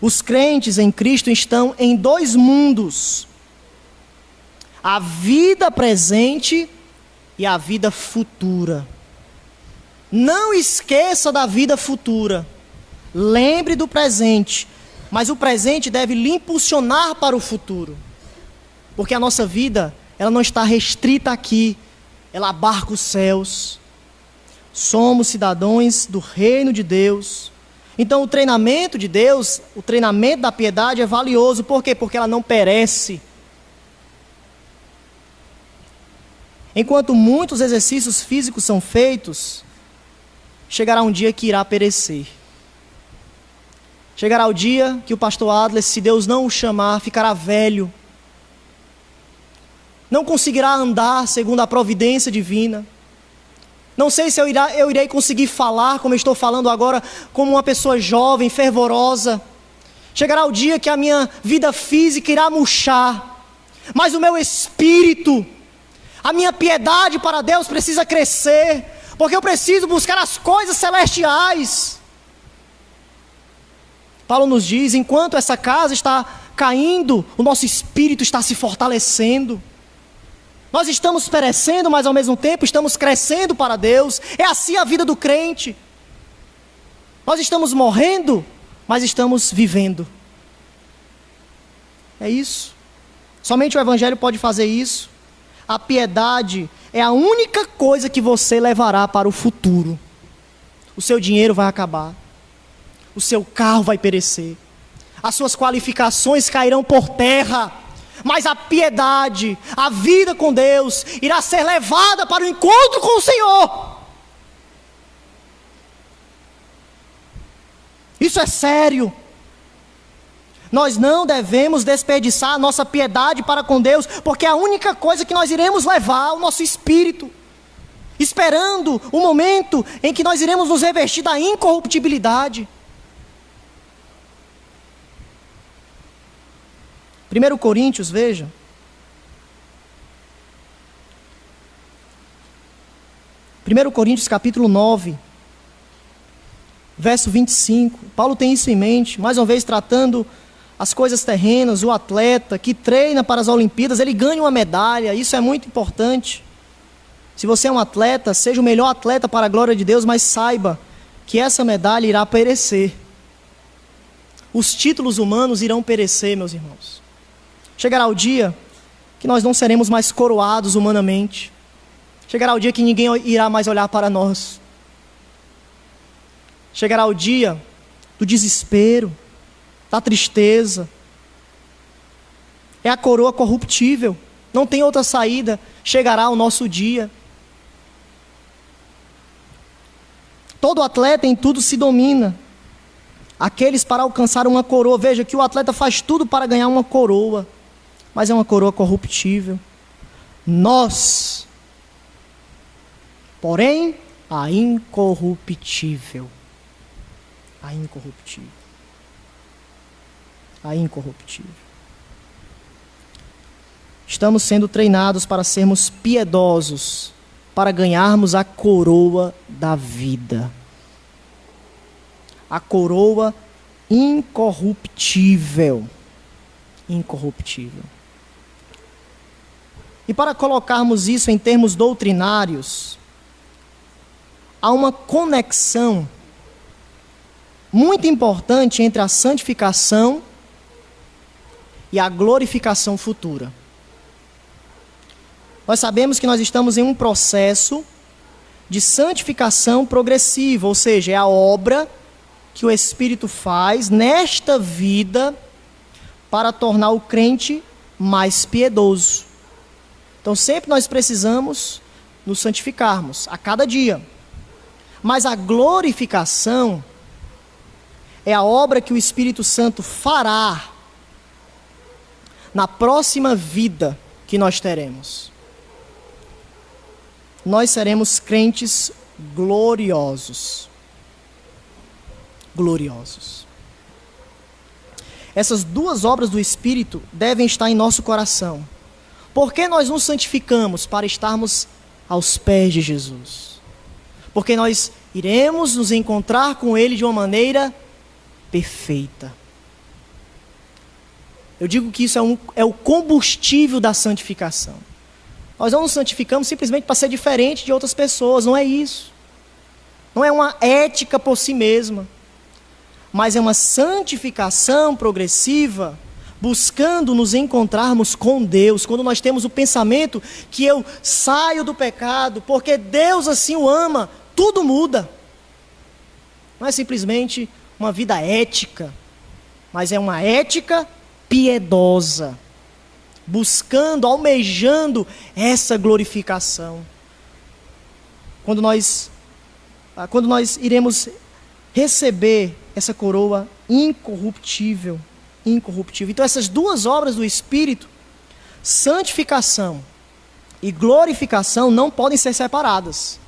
Os crentes em Cristo estão em dois mundos: a vida presente e a vida futura. Não esqueça da vida futura. Lembre do presente, mas o presente deve lhe impulsionar para o futuro. Porque a nossa vida, ela não está restrita aqui, ela abarca os céus. Somos cidadãos do reino de Deus. Então o treinamento de Deus, o treinamento da piedade é valioso. Por quê? Porque ela não perece. Enquanto muitos exercícios físicos são feitos, chegará um dia que irá perecer. Chegará o dia que o pastor Adler, se Deus não o chamar, ficará velho. Não conseguirá andar segundo a providência divina. Não sei se eu irei conseguir falar como eu estou falando agora, como uma pessoa jovem, fervorosa. Chegará o dia que a minha vida física irá murchar, mas o meu espírito, a minha piedade para Deus precisa crescer, porque eu preciso buscar as coisas celestiais. Paulo nos diz, enquanto essa casa está caindo, o nosso espírito está se fortalecendo. Nós estamos perecendo, mas ao mesmo tempo estamos crescendo para Deus. É assim a vida do crente. Nós estamos morrendo, mas estamos vivendo. É isso. Somente o Evangelho pode fazer isso. A piedade é a única coisa que você levará para o futuro. O seu dinheiro vai acabar. O seu carro vai perecer. As suas qualificações cairão por terra. Mas a piedade, a vida com Deus, irá ser levada para o encontro com o Senhor. Isso é sério. Nós não devemos desperdiçar a nossa piedade para com Deus, porque é a única coisa que nós iremos levar o nosso espírito, esperando o momento em que nós iremos nos revestir da incorruptibilidade. 1 Coríntios, veja. 1 Coríntios capítulo 9, verso 25. Paulo tem isso em mente, mais uma vez tratando as coisas terrenas. O atleta que treina para as Olimpíadas, ele ganha uma medalha, isso é muito importante. Se você é um atleta, seja o melhor atleta para a glória de Deus, mas saiba que essa medalha irá perecer. Os títulos humanos irão perecer, meus irmãos. Chegará o dia que nós não seremos mais coroados humanamente. Chegará o dia que ninguém irá mais olhar para nós. Chegará o dia do desespero, da tristeza. É a coroa corruptível. Não tem outra saída. Chegará o nosso dia. Todo atleta em tudo se domina. Aqueles para alcançar uma coroa. Veja que o atleta faz tudo para ganhar uma coroa, mas é uma coroa corruptível. Nós, porém, a incorruptível. A incorruptível. A incorruptível. Estamos sendo treinados para sermos piedosos, para ganharmos a coroa da vida. A coroa incorruptível. Incorruptível. E para colocarmos isso em termos doutrinários, há uma conexão muito importante entre a santificação e a glorificação futura. Nós sabemos que nós estamos em um processo de santificação progressiva, ou seja, é a obra que o Espírito faz nesta vida para tornar o crente mais piedoso. Então sempre nós precisamos nos santificarmos a cada dia. Mas a glorificação é a obra que o Espírito Santo fará na próxima vida que nós teremos. Nós seremos crentes gloriosos. Gloriosos. Essas duas obras do Espírito devem estar em nosso coração. Por que nós nos santificamos? Para estarmos aos pés de Jesus. Porque nós iremos nos encontrar com Ele de uma maneira perfeita. Eu digo que isso é o combustível da santificação. Nós não nos santificamos simplesmente para ser diferente de outras pessoas, não é isso. Não é uma ética por si mesma, mas é uma santificação progressiva, buscando nos encontrarmos com Deus. Quando nós temos o pensamento que eu saio do pecado, porque Deus assim o ama, tudo muda. Não é simplesmente uma vida ética, mas é uma ética piedosa, buscando, almejando essa glorificação. Quando nós iremos receber essa coroa incorruptível. Então essas duas obras do Espírito, santificação e glorificação, não podem ser separadas.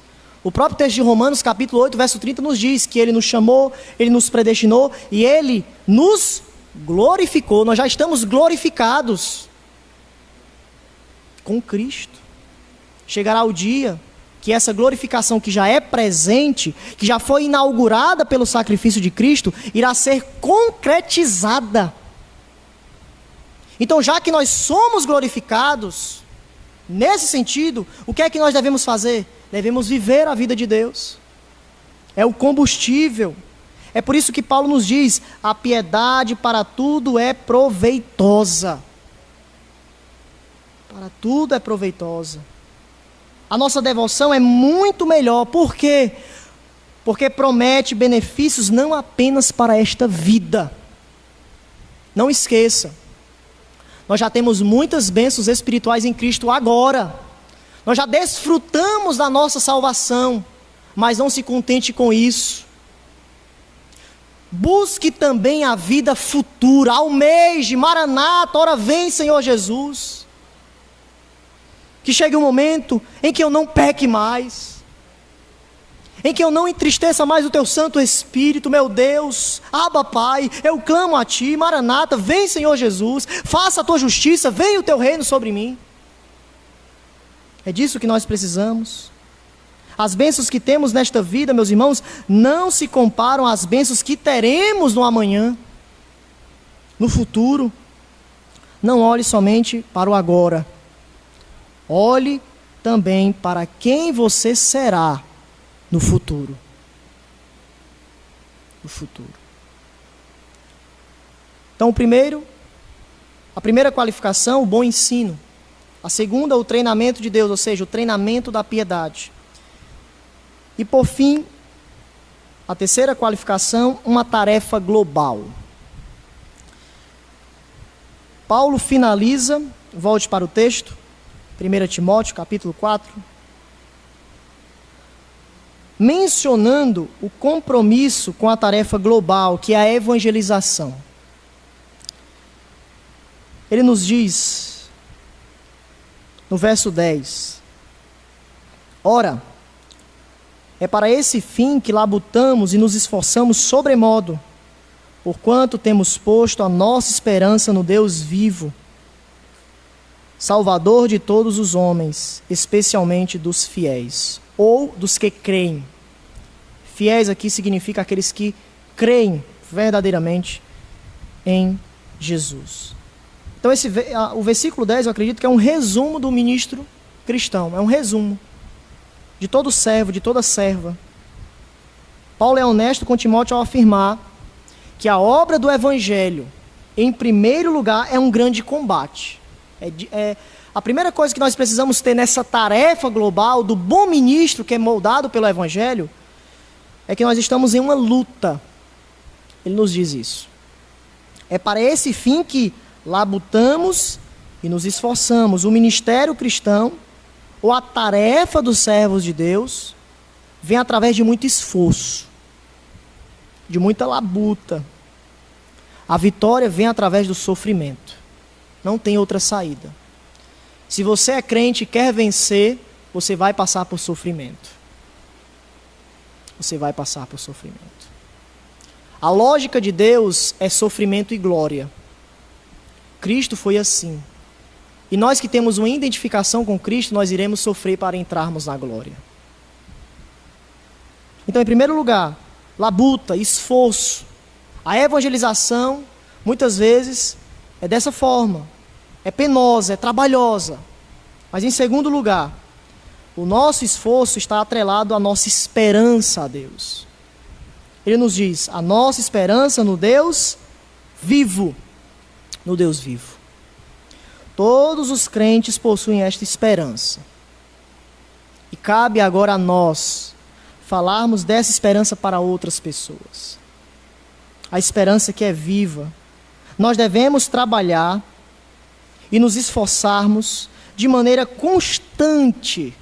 O próprio texto de Romanos, capítulo 8, verso 30, nos diz que Ele nos chamou, Ele nos predestinou e Ele nos glorificou. Nós já estamos glorificados com Cristo. Chegará o dia que essa glorificação que já é presente, que já foi inaugurada pelo sacrifício de Cristo, irá ser concretizada. Então, já que nós somos glorificados, nesse sentido, o que é que nós devemos fazer? Devemos viver a vida de Deus. É o combustível. É por isso que Paulo nos diz: a piedade para tudo é proveitosa. Para tudo é proveitosa. A nossa devoção é muito melhor. Por quê? Porque promete benefícios não apenas para esta vida. Não esqueça. Nós já temos muitas bênçãos espirituais em Cristo agora. Nós já desfrutamos da nossa salvação. Mas não se contente com isso. Busque também a vida futura. Almeje, Maranata, ora vem, Senhor Jesus. Que chegue um momento em que eu não peque mais, em que eu não entristeça mais o Teu Santo Espírito, meu Deus. Abba, Pai, eu clamo a Ti, Maranata, vem, Senhor Jesus, faça a Tua justiça, venha o Teu reino sobre mim. É disso que nós precisamos. As bênçãos que temos nesta vida, meus irmãos, não se comparam às bênçãos que teremos no amanhã, no futuro. Não olhe somente para o agora. Olhe também para quem você será no futuro. No futuro. Então, a primeira qualificação, o bom ensino. A segunda, o treinamento de Deus, ou seja, o treinamento da piedade. E por fim, a terceira qualificação, uma tarefa global. Paulo finaliza, volte para o texto, 1 Timóteo, capítulo 4, mencionando o compromisso com a tarefa global, que é a evangelização. Ele nos diz, no verso 10, ora, é para esse fim que labutamos e nos esforçamos sobremodo, porquanto temos posto a nossa esperança no Deus vivo, Salvador de todos os homens, especialmente dos fiéis, ou dos que creem. Fiéis aqui significa aqueles que creem verdadeiramente em Jesus. Então o versículo 10 eu acredito que é um resumo do ministro cristão, é um resumo de todo servo, de toda serva. Paulo é honesto com Timóteo ao afirmar que a obra do Evangelho, em primeiro lugar, é um grande combate. A primeira coisa que nós precisamos ter nessa tarefa global do bom ministro que é moldado pelo Evangelho é que nós estamos em uma luta ele nos diz isso. É para esse fim que labutamos e nos esforçamos. O ministério cristão, ou a tarefa dos servos de Deus, vem através de muito esforço, de muita labuta. A vitória vem através do sofrimento. Não tem outra saída. Se você é crente e quer vencer, você vai passar por sofrimento. Você vai passar por sofrimento. A lógica de Deus é sofrimento e glória. Cristo foi assim. E nós que temos uma identificação com Cristo, nós iremos sofrer para entrarmos na glória. Então, em primeiro lugar, labuta, esforço. A evangelização, muitas vezes, é dessa forma. É penosa, é trabalhosa. Mas, em segundo lugar, o nosso esforço está atrelado à nossa esperança a Deus. Ele nos diz, a nossa esperança no Deus vivo. No Deus vivo. Todos os crentes possuem esta esperança. E cabe agora a nós falarmos dessa esperança para outras pessoas. A esperança que é viva. Nós devemos trabalhar e nos esforçarmos de maneira constante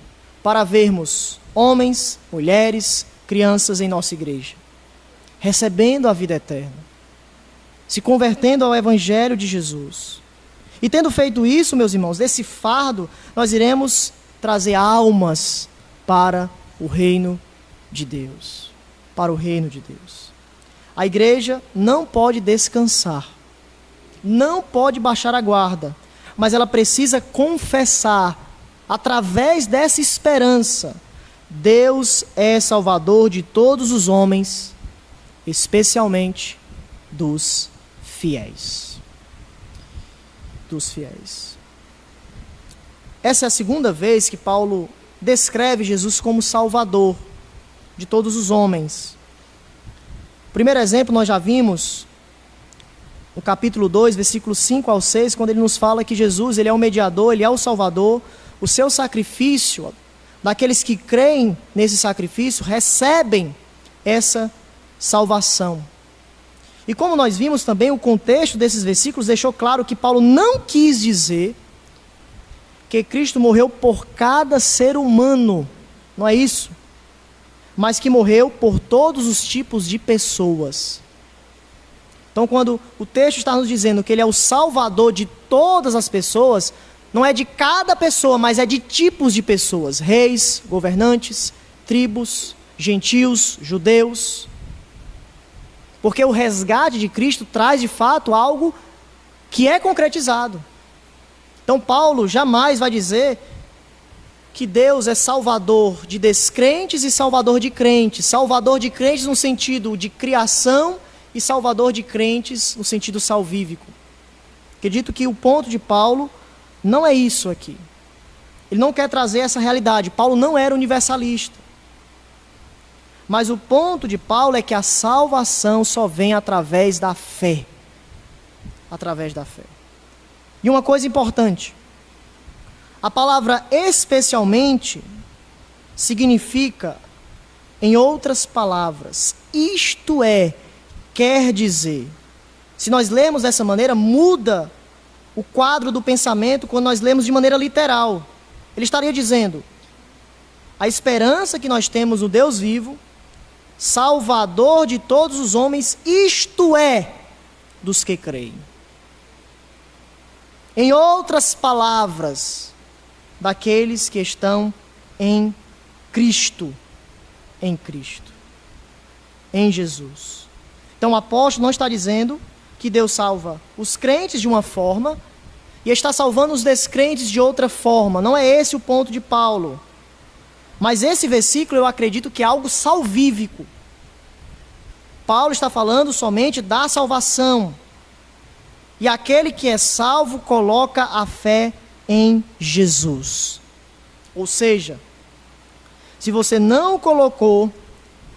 para vermos homens, mulheres, crianças em nossa igreja, recebendo a vida eterna, se convertendo ao Evangelho de Jesus. E tendo feito isso, meus irmãos, desse fardo, nós iremos trazer almas para o reino de Deus. Para o reino de Deus. A igreja não pode descansar, não pode baixar a guarda, mas ela precisa confessar, através dessa esperança, Deus é Salvador de todos os homens, especialmente dos fiéis. Dos fiéis. Essa é a segunda vez que Paulo descreve Jesus como Salvador de todos os homens. O primeiro exemplo nós já vimos no capítulo 2, versículos 5 ao 6, quando ele nos fala que Jesus, ele é o mediador, ele é o Salvador. O seu sacrifício, daqueles que creem nesse sacrifício, recebem essa salvação. E como nós vimos também, o contexto desses versículos deixou claro que Paulo não quis dizer que Cristo morreu por cada ser humano, não é isso? Mas que morreu por todos os tipos de pessoas. Então, quando o texto está nos dizendo que ele é o Salvador de todas as pessoas, não é de cada pessoa, mas é de tipos de pessoas: reis, governantes, tribos, gentios, judeus. Porque o resgate de Cristo traz de fato algo que é concretizado. Então Paulo jamais vai dizer que Deus é salvador de descrentes e salvador de crentes. Salvador de crentes no sentido de criação e salvador de crentes no sentido salvífico. Acredito que o ponto de Paulo não é isso aqui. Ele não quer trazer essa realidade. Paulo não era universalista. Mas o ponto de Paulo é que a salvação só vem através da fé. Através da fé. E uma coisa importante. A palavra especialmente significa, em outras palavras, isto é, quer dizer. Se nós lemos dessa maneira, muda o quadro do pensamento quando nós lemos de maneira literal. Ele estaria dizendo, a esperança que nós temos no Deus vivo, Salvador de todos os homens, isto é, dos que creem. Em outras palavras, daqueles que estão em Cristo, em Jesus. Então o apóstolo não está dizendo que Deus salva os crentes de uma forma e está salvando os descrentes de outra forma. Não é esse o ponto de Paulo. Mas esse versículo eu acredito que é algo salvífico. Paulo está falando somente da salvação. E aquele que é salvo coloca a fé em Jesus. Ou seja, se você não colocou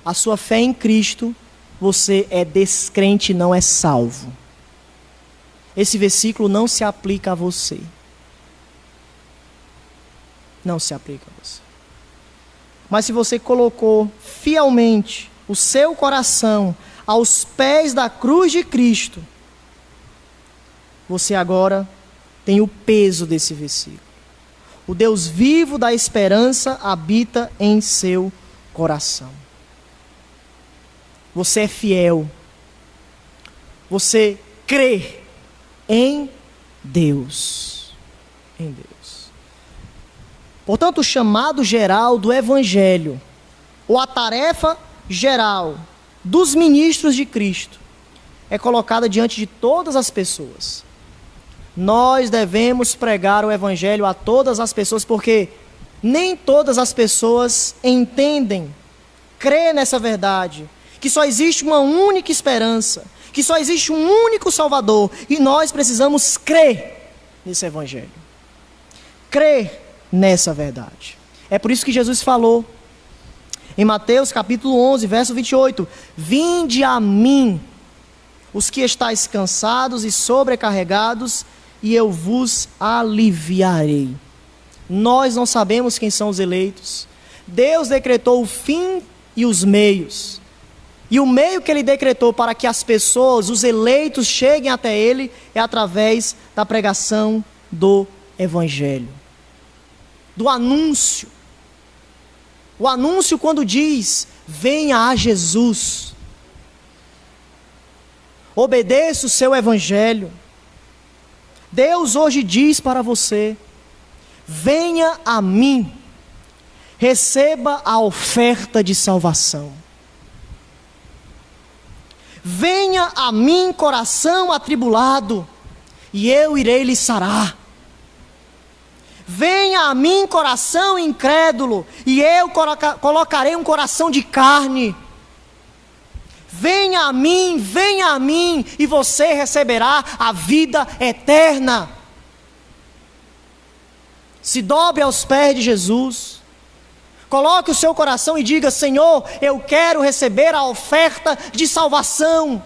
a sua fé em Cristo, você é descrente e não é salvo. Esse versículo não se aplica a você. Não se aplica a você. Mas se você colocou fielmente o seu coração, aos pés da cruz de Cristo, você agora tem o peso desse versículo. O Deus vivo da esperança habita em seu coração. Você é fiel. Você crê em Deus. Em Deus. Portanto, o chamado geral do Evangelho, ou a tarefa geral dos ministros de Cristo, é colocada diante de todas as pessoas. Nós devemos pregar o Evangelho a todas as pessoas, porque nem todas as pessoas entendem, crê nessa verdade, que só existe uma única esperança, que só existe um único Salvador, e nós precisamos crer nesse Evangelho, crer nessa verdade. É por isso que Jesus falou, em Mateus capítulo 11, verso 28, vinde a mim, os que estáis cansados e sobrecarregados, e eu vos aliviarei. Nós não sabemos quem são os eleitos. Deus decretou o fim e os meios. E o meio que Ele decretou para que as pessoas, os eleitos, cheguem até Ele, é através da pregação do Evangelho. Do anúncio. O anúncio quando diz, venha a Jesus. Obedeça o seu Evangelho. Deus hoje diz para você, venha a mim, receba a oferta de salvação. Venha a mim, coração atribulado, e eu irei lhe sarar. Venha a mim, coração incrédulo, e eu colocarei um coração de carne. Venha a mim, e você receberá a vida eterna. Se dobre aos pés de Jesus. Coloque o seu coração e diga, Senhor, eu quero receber a oferta de salvação.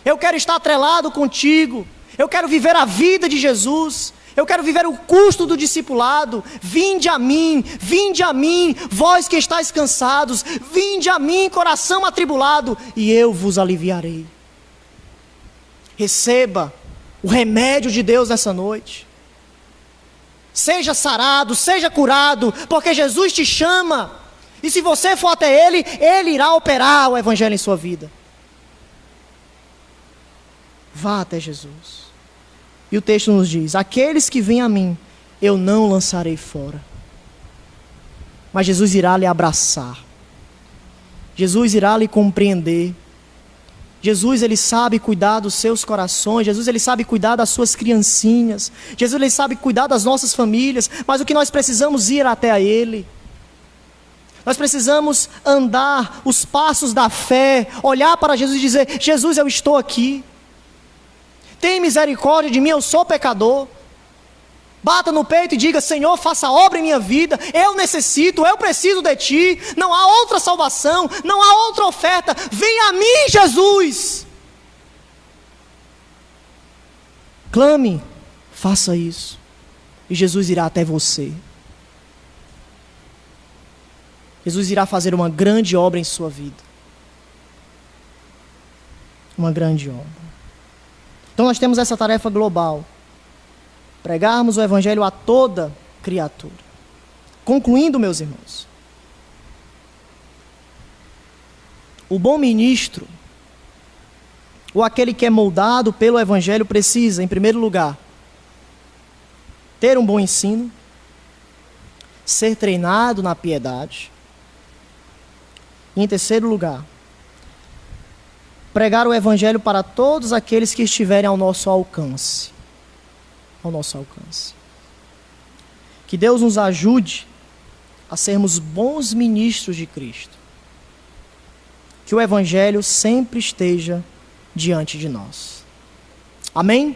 Eu quero estar atrelado contigo. Eu quero viver a vida de Jesus. Eu quero viver o custo do discipulado. Vinde a mim, vós que estáis cansados. Vinde a mim, coração atribulado, e eu vos aliviarei. Receba o remédio de Deus nessa noite. Seja sarado, seja curado, porque Jesus te chama. E se você for até Ele, Ele irá operar o Evangelho em sua vida. Vá até Jesus. E o texto nos diz, aqueles que vêm a mim, eu não lançarei fora. Mas Jesus irá lhe abraçar. Jesus irá lhe compreender. Jesus, Ele sabe cuidar dos seus corações. Jesus, Ele sabe cuidar das suas criancinhas. Jesus, Ele sabe cuidar das nossas famílias. Mas o que nós precisamos ir até a Ele. Nós precisamos andar os passos da fé, olhar para Jesus e dizer, Jesus, eu estou aqui. Tem misericórdia de mim, eu sou pecador. Bata no peito e diga, Senhor, faça obra em minha vida. Eu necessito, eu preciso de Ti. Não há outra salvação, não há outra oferta. Venha a mim, Jesus. Clame, faça isso. E Jesus irá até você. Jesus irá fazer uma grande obra em sua vida. Uma grande obra. Então nós temos essa tarefa global. Pregarmos o Evangelho a toda criatura. Concluindo, meus irmãos. O bom ministro, ou aquele que é moldado pelo Evangelho, precisa, em primeiro lugar, ter um bom ensino, ser treinado na piedade. E em terceiro lugar, pregar o Evangelho para todos aqueles que estiverem ao nosso alcance. Ao nosso alcance. Que Deus nos ajude a sermos bons ministros de Cristo. Que o Evangelho sempre esteja diante de nós. Amém?